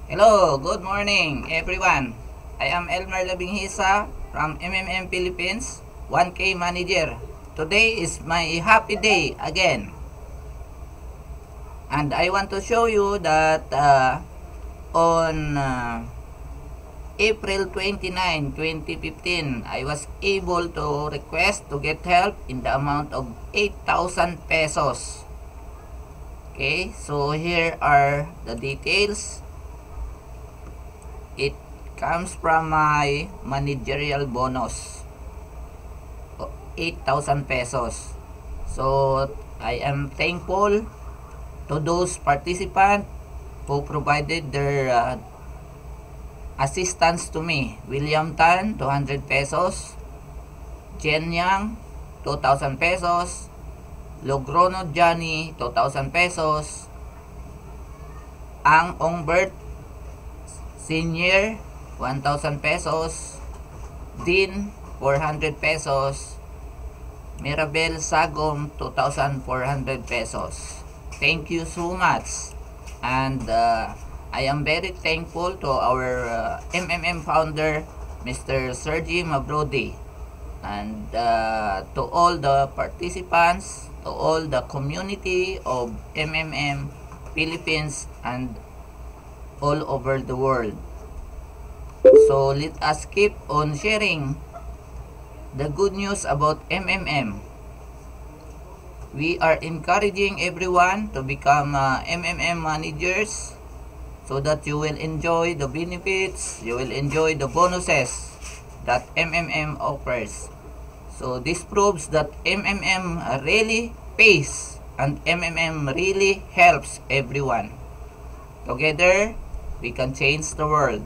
Hello, good morning everyone. I am Elmer Labinghisa from Philippines, 1K Manager. Today is my happy day again. And I want to show you that on April 29, 2015, I was able to request to get help in the amount of 8,000 pesos. Okay, so here are the details. It comes from my managerial bonus, 8,000 pesos. So I am thankful to those participants who provided their assistance to me. William Tan, 200 pesos. Jen Yang, 2,000 pesos. Logrono Johnny, 2,000 pesos. Ang Ongbert Senior, 1,000 pesos. Dean, 400 pesos. Mirabel Sagom, 2,400 pesos. Thank you so much. And I am very thankful to our founder, Mr. Sergi Mabrodi. And to all the participants, to all the community of Philippines and all over the world. So let us keep on sharing the good news about We are encouraging everyone to become managers so that you will enjoy the benefits, you will enjoy the bonuses that offers. So this proves that really pays and really helps everyone. Together, we can change the world.